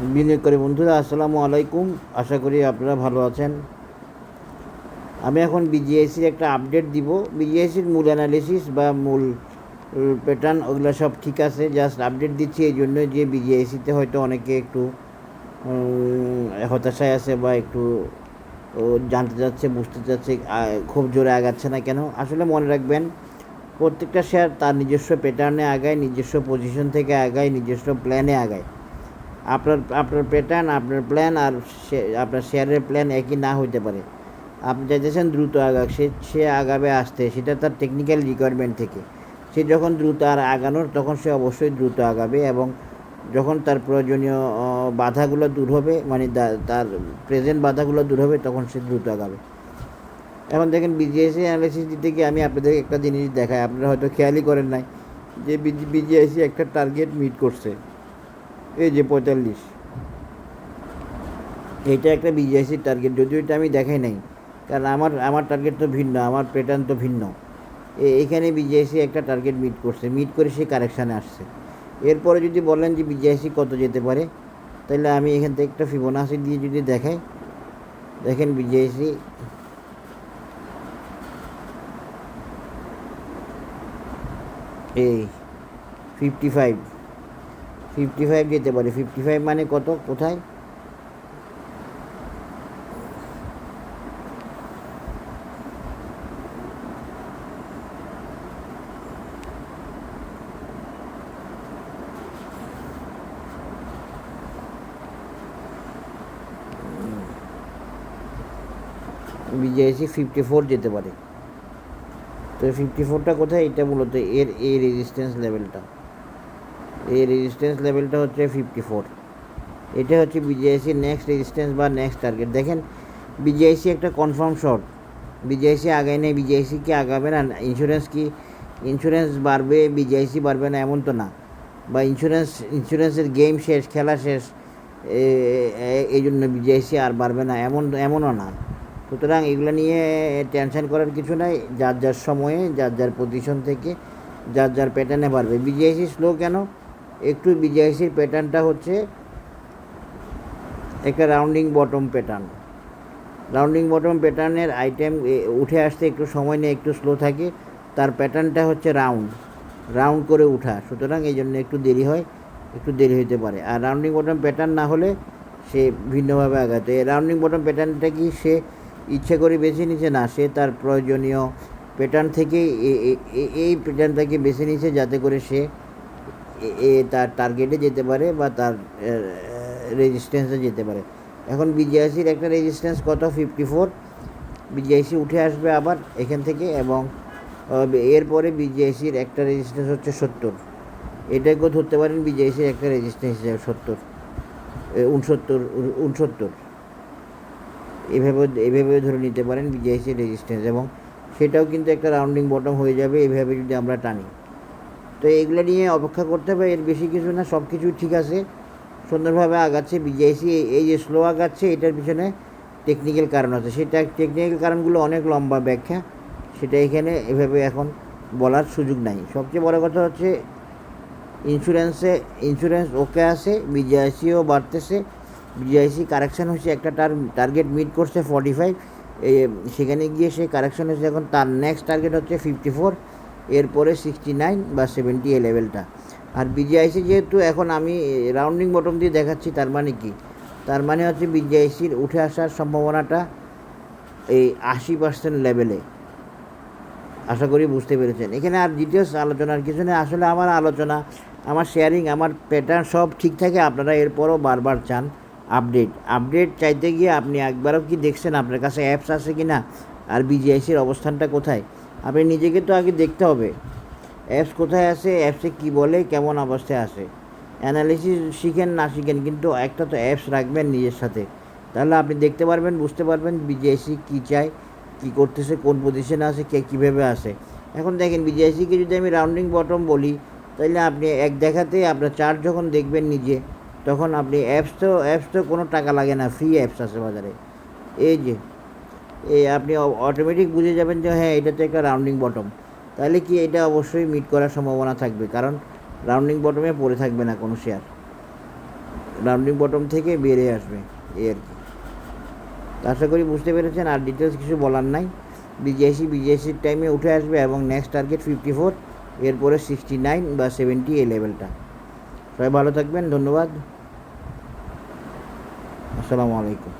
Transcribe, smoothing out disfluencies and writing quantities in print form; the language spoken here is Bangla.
বিনিয়োগকারী বন্ধুরা আসসালামু আলাইকুম। আশা করি আপনারা ভালো আছেন। আমি এখন বিজিআইসির একটা আপডেট দিব। বিজিআইসির মূল অ্যানালিসিস বা মূল প্যাটার্ন ওগুলো সব ঠিক আছে, জাস্ট আপডেট দিচ্ছি এই জন্য যে বিজিআইসিতে হয়তো অনেকে একটু হতাশায় আছে বা একটু জানতে চাচ্ছে, বুঝতে চাচ্ছে খুব জোরে আগাচ্ছে না কেন। আসলে মনে রাখবেন, প্রত্যেকটা শেয়ার তার নিজস্ব প্যাটার্নে আগায়, নিজস্ব পজিশন থেকে আগায়, নিজস্ব প্ল্যানে আগায়। আপনার প্যাটার্ন, আপনার প্ল্যান আর আপনার শেয়ারের প্ল্যান একই না হইতে পারে। আপনি চাইতেছেন দ্রুত আগাক, সে আগাবে আসতে, সেটা তার টেকনিক্যাল রিকোয়ারমেন্ট থেকে। সে যখন দ্রুত আর আগানোর, তখন সে অবশ্যই দ্রুত আগাবে, এবং যখন তার প্রয়োজনীয় বাধাগুলো দূর হবে, মানে তার প্রেজেন্ট বাধাগুলো দূর হবে, তখন সে দ্রুত আগাবে। এখন দেখেন, বিজিআইসি অ্যানালিসিস দিতে গিয়ে আমি আপনাদের একটা জিনিস দেখাই, আপনারা হয়তো খেয়ালই করেন নাই যে বিজিআইসি একটা টার্গেট মিট করছে, এই যে 45। এইটা একটা বিজিআইসির টার্গেট, যদিও এটা আমি দেখাই নাই, কারণ আমার টার্গেট তো ভিন্ন, আমার প্যাটার্ন তো ভিন্ন। এইখানে বিজিআইসি একটা টার্গেট মিট করছে, মিট করে সে কারেকশানে আসছে। এরপরে যদি বলেন যে বিজিআইসি কত যেতে পারে, তাহলে আমি এখান থেকে একটা ফিবোনাসি দিয়ে যদি দেখাই, দেখেন বিজিআইসি এই 55 যেতে পারে। 55 মানে কত, কোথায়? বিজিআইসি 54 যেতে পারে। তো 54টা কোথায়? এটা মূলত এই রেজিস্ট্যান্স লেভেলটা, এই রেজিস্ট্যান্স লেভেলটা হচ্ছে 54। এটা হচ্ছে বিজিআইসির নেক্সট রেজিস্ট্যান্স বা নেক্সট টার্গেট। দেখেন, বিজিআইসি একটা কনফার্ম শর্ট, বিজিআইসি আগায় নেই, বিজিআইসি কি আগাবে না? ইন্স্যুরেন্স বাড়বে, বিজিআইসি বাড়বে না এমন তো না, বা ইন্স্যুরেন্সের গেম শেষ, খেলা শেষ, এই জন্য বিজিআইসি আর বাড়বে না এমনও না। সুতরাং এগুলো নিয়ে টেনশন করার কিছু নাই। যার যার সময়ে, যার যার পজিশন থেকে, যার যার প্যাটার্নে বাড়বে। বিজিআইসি স্লো কেন? একটু বিজিআইসির প্যাটার্নটা হচ্ছে একটা rounding bottom pattern. Rounding bottom প্যাটার্নের আইটেম উঠে আসতে একটু সময় নিয়ে, একটু স্লো থাকে। তার প্যাটার্নটা হচ্ছে রাউন্ড করে উঠা, সুতরাং এই জন্য একটু দেরি হয়, একটু দেরি হতে পারে। আর রাউন্ডিং বটম প্যাটার্ন না হলে সে ভিন্নভাবে আগাতে। রাউন্ডিং বটম প্যাটার্নটা কি সে ইচ্ছে করে বেছে নিচ্ছে? না, সে তার প্রয়োজনীয় প্যাটার্ন থেকে এই প্যাটার্নটাকে বেছে নিচ্ছে, যাতে করে সে তার টার্গেটে যেতে পারে বা তার রেজিস্ট্যান্সে যেতে পারে। এখন বিজিআইসির একটা রেজিস্ট্যান্স কত? 54। বিজিআইসি উঠে আসবে আবার এখান থেকে, এবং এরপরে বিজিআইসির একটা রেজিস্ট্যান্স হচ্ছে 70। এটাকেও ধরতে পারেন বিজিআইসির একটা রেজিস্ট্যান্স হিসেবে 70, 69। এভাবে ধরে নিতে পারেন বিজিআইসির রেজিস্ট্যান্স, এবং সেটাও কিন্তু একটা রাউন্ডিং বটম হয়ে যাবে এভাবে যদি আমরা টানি। তো এগুলো নিয়ে অপেক্ষা করতে হবে, এর বেশি কিছু না। সব কিছুই ঠিক আছে, সুন্দরভাবে আগাচ্ছে বিজিআইসি। এই যে স্লো আগাচ্ছে, এটার পিছনে টেকনিক্যাল কারণ আছে। সেটা টেকনিক্যাল কারণগুলো অনেক লম্বা ব্যাখ্যা, সেটা এখানে এভাবে এখন বলার সুযোগ নাই। সবচেয়ে বড় কথা হচ্ছে ইন্স্যুরেন্স ওকে আছে, বিজিআইসিও বাড়তেছে। বিজিআইসি কারেকশান হচ্ছে, একটা টার্গেট মিট করছে 45, সেখানে গিয়ে সে কারেকশান হচ্ছে। এখন তার নেক্সট টার্গেট হচ্ছে 54, এরপরে 69 বা 70 এই লেভেলটা। আর বিজিআইসি যেহেতু এখন আমি রাউন্ডিং বটম দিয়ে দেখাচ্ছি, তার মানে কি? তার মানে হচ্ছে বিজিআইসির উঠে আসার সম্ভাবনাটা এই 80% লেভেলে। আশা করি বুঝতে পেরেছেন। এখানে আর ডিটেলস আলোচনার কিছু নেই। আসলে আমার আলোচনা, আমার শেয়ারিং, আমার প্যাটার্ন সব ঠিক থাকে। আপনারা এরপরও বারবার চান আপডেট চাইতে গিয়ে আপনি একবারও কি দেখছেন আপনার কাছে অ্যাপস আছে কি না, আর বিজিআইসির অবস্থানটা কোথায়? আপনি নিজেকে তো আগে দেখতে হবে, অ্যাপস কোথায় আছে, অ্যাপসে কী বলে, কেমন অবস্থায় আছে। অ্যানালিসিস শিখেন না শিখেন, কিন্তু একটা তো অ্যাপস রাখবেন নিজের সাথে, তাহলে আপনি দেখতে পারবেন, বুঝতে পারবেন বিজিআইসি কী চায়, কী করতেছে, কোন পজিশনে আছে, কে কীভাবে আসে। এখন দেখেন, বিজিআইসিকে যদি আমি রাউন্ডিং বটম বলি, তাহলে আপনি এক দেখাতে আপনার চার্ট যখন দেখবেন নিজে, তখন আপনি অ্যাপস তো কোনো টাকা লাগে না, ফ্রি অ্যাপস আছে বাজারে। এই যে আপনি অটোমেটিক বুঝে যাবেন যে হ্যাঁ, এটা তো একটা রাউন্ডিং বটম। তাহলে কি এটা অবশ্যই মিট করার সম্ভাবনা থাকবে, কারণ রাউন্ডিং বটমে পড়ে থাকবে না কোনো শেয়ার। রাউন্ডিং বটম থেকে বেড়ে আসবে, এই আর কি। আশা করি বুঝতে পেরেছেন, আর ডিটেলস কিছু বলার নাই। বিজিআইসির টাইমে উঠে আসবে এবং নেক্সট টার্গেট 54, এরপরে 69 বা 70 এই লেভেলটা। সবাই ভালো থাকবেন, ধন্যবাদ, আসসালামু আলাইকুম।